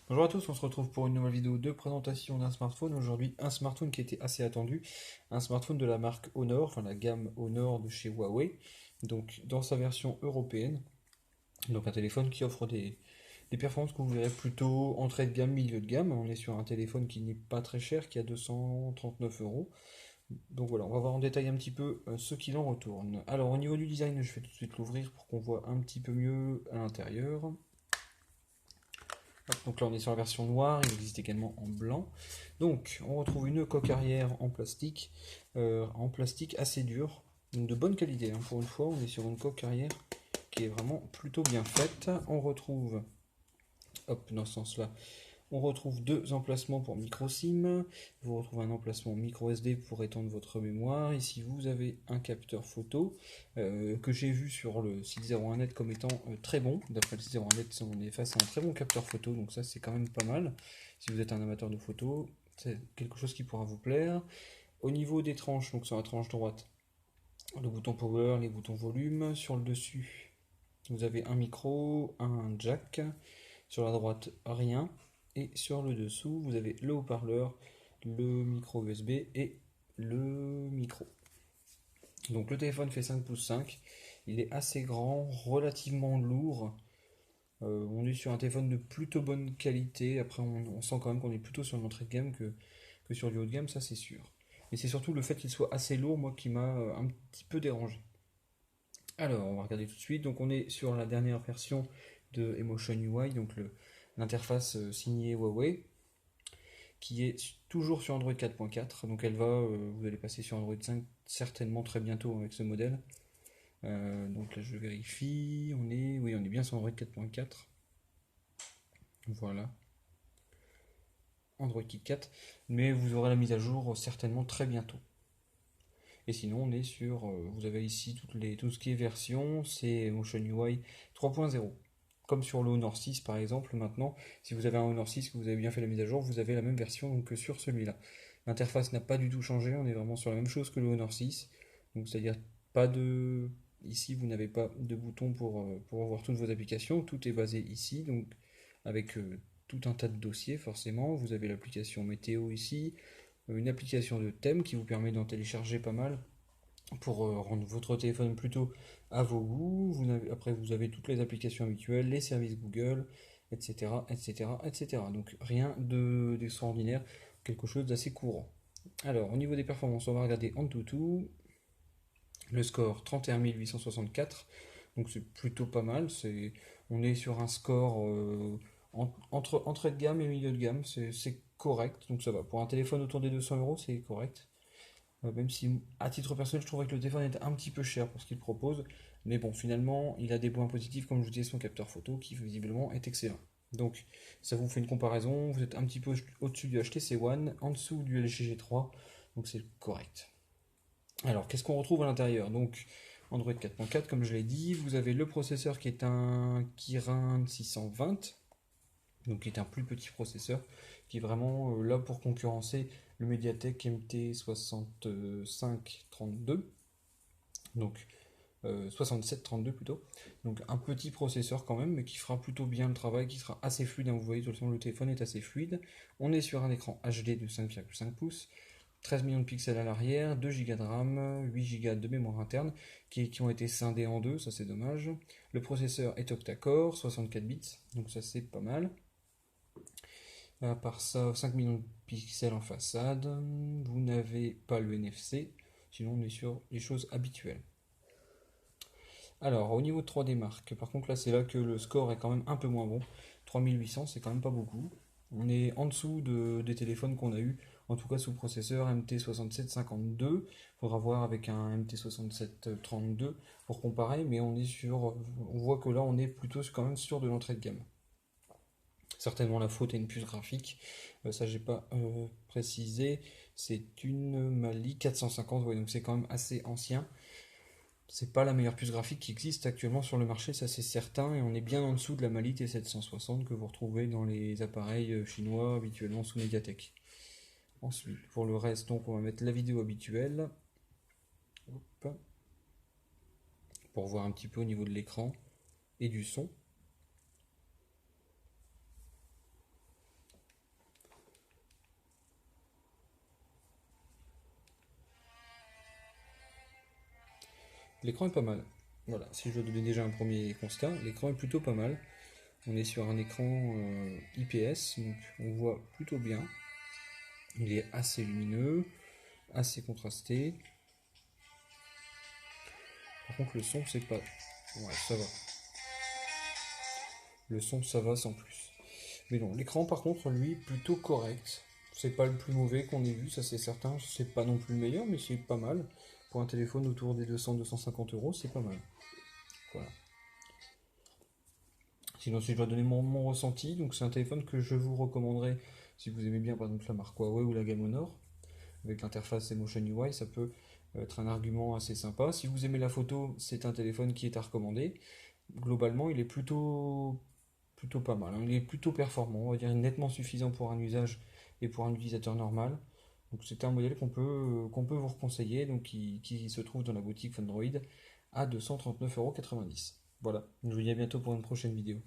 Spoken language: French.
Bonjour à tous, on se retrouve pour une nouvelle vidéo de présentation d'un smartphone. Aujourd'hui, un smartphone qui était assez attendu, un smartphone de la marque Honor, enfin la gamme Honor de chez Huawei, donc dans sa version européenne. Donc un téléphone qui offre des performances que vous verrez plutôt entrée de gamme, milieu de gamme. On est sur un téléphone qui n'est pas très cher, qui a 239 euros. Donc voilà, on va voir en détail un petit peu ce qu'il en retourne. Alors au niveau du design, je vais tout de suite l'ouvrir pour qu'on voit un petit peu mieux à l'intérieur. Donc là on est sur la version noire, il existe également en blanc. Donc on retrouve une coque arrière en plastique assez dur, donc de bonne qualité, hein. Pour une fois on est sur une coque arrière qui est vraiment plutôt bien faite. On retrouve, hop, dans ce sens-là, on retrouve deux emplacements pour micro SIM. Vous retrouvez un emplacement micro SD pour étendre votre mémoire. Ici, vous avez un capteur photo que j'ai vu sur le site 01net comme étant très bon. D'après le site 01net, on est face à un très bon capteur photo, donc ça c'est quand même pas mal. Si vous êtes un amateur de photos, c'est quelque chose qui pourra vous plaire. Au niveau des tranches, donc sur la tranche droite, le bouton power, les boutons volume. Sur le dessus, vous avez un micro, un jack. Sur la droite, rien. Et sur le dessous, vous avez le haut-parleur, le micro USB et le micro. Donc le téléphone fait 5 pouces 5. Il est assez grand, relativement lourd. On est sur un téléphone de plutôt bonne qualité. Après, on sent quand même qu'on est plutôt sur l'entrée de gamme que sur du haut de gamme, ça c'est sûr. Et c'est surtout le fait qu'il soit assez lourd, moi, qui m'a un petit peu dérangé. Alors, on va regarder tout de suite. Donc, on est sur la dernière version de Emotion UI, donc l'interface signée Huawei, qui est toujours sur Android 4.4. Donc, vous allez passer sur Android 5 certainement très bientôt avec ce modèle. Donc là, je vérifie. Oui, on est bien sur Android 4.4. Voilà, Android KitKat. Mais vous aurez la mise à jour certainement très bientôt. Et sinon, vous avez ici tout ce qui est version, c'est Motion UI 3.0. Comme sur le Honor 6 par exemple, maintenant, si vous avez un Honor 6 que vous avez bien fait la mise à jour, vous avez la même version donc, que sur celui-là. L'interface n'a pas du tout changé, on est vraiment sur la même chose que le Honor 6. Donc c'est-à-dire pas de. Ici, vous n'avez pas de bouton pour avoir toutes vos applications, tout est basé ici, donc avec tout un tas de dossiers forcément. Vous avez l'application météo ici, une application de thème qui vous permet d'en télécharger pas mal pour rendre votre téléphone plutôt à vos goûts. Après, vous avez toutes les applications habituelles, les services Google, etc., etc., etc. Donc rien d'extraordinaire, quelque chose d'assez courant. Alors, au niveau des performances, on va regarder AnTuTu. Le score 31 864, donc c'est plutôt pas mal. On est sur un score entre entrée de gamme et milieu de gamme, c'est correct, donc ça va. Pour un téléphone autour des 200 euros, c'est correct. Même si, à titre personnel, je trouvais que le téléphone était un petit peu cher pour ce qu'il propose. Mais bon, finalement, il a des points positifs, comme je vous disais, son capteur photo, qui visiblement est excellent. Donc, ça vous fait une comparaison. Vous êtes un petit peu au-dessus du HTC One, en dessous du LG G3, donc c'est correct. Alors, qu'est-ce qu'on retrouve à l'intérieur? Donc, Android 4.4, comme je l'ai dit, vous avez le processeur qui est un Kirin 620, donc qui est un plus petit processeur, qui est vraiment là pour concurrencer le Mediatek MT6532, donc 6732 plutôt. Donc un petit processeur quand même, mais qui fera plutôt bien le travail, qui sera assez fluide, hein. Vous voyez, de toute façon, le téléphone est assez fluide. On est sur un écran HD de 5,5 pouces, 13 millions de pixels à l'arrière, 2 Go de RAM, 8 Go de mémoire interne, qui ont été scindés en deux, ça c'est dommage. Le processeur est octa-core, 64 bits, donc ça c'est pas mal. À part ça, 5 millions de pixels en façade. Vous n'avez pas le NFC. Sinon, on est sur les choses habituelles. Alors, au niveau de 3D Mark, par contre, là, c'est là que le score est quand même un peu moins bon. 3800, c'est quand même pas beaucoup. On est en dessous des téléphones qu'on a eu, en tout cas sous processeur MT6752. Faudra voir avec un MT6732 pour comparer, mais on voit que là, on est plutôt quand même sur de l'entrée de gamme. Certainement la faute est une puce graphique. Ça, j'ai pas précisé. C'est une Mali 450, ouais, donc c'est quand même assez ancien. C'est pas la meilleure puce graphique qui existe actuellement sur le marché, ça c'est certain, et on est bien en dessous de la Mali T760 que vous retrouvez dans les appareils chinois habituellement sous Mediatek. Ensuite, pour le reste, donc on va mettre la vidéo habituelle. Hop, pour voir un petit peu au niveau de l'écran et du son. L'écran est pas mal. Voilà, si je dois donner déjà un premier constat, l'écran est plutôt pas mal. On est sur un écran IPS, donc on voit plutôt bien. Il est assez lumineux, assez contrasté. Par contre, le son, c'est pas. Ouais, ça va. Le son, ça va sans plus. Mais non, l'écran, par contre, lui, plutôt correct. C'est pas le plus mauvais qu'on ait vu, ça c'est certain. C'est pas non plus le meilleur, mais c'est pas mal. Pour un téléphone autour des 200-250 euros, c'est pas mal. Voilà. Sinon, si je dois donner mon ressenti, donc c'est un téléphone que je vous recommanderais si vous aimez bien par exemple la marque Huawei ou la gamme Honor. Avec l'interface Emotion UI, ça peut être un argument assez sympa. Si vous aimez la photo, c'est un téléphone qui est à recommander. Globalement, il est plutôt pas mal, hein. Il est plutôt performant, on va dire nettement suffisant pour un usage et pour un utilisateur normal. Donc c'est un modèle qu'on peut vous reconseiller, donc qui se trouve dans la boutique Android à 239,90 €. Voilà, je vous dis à bientôt pour une prochaine vidéo.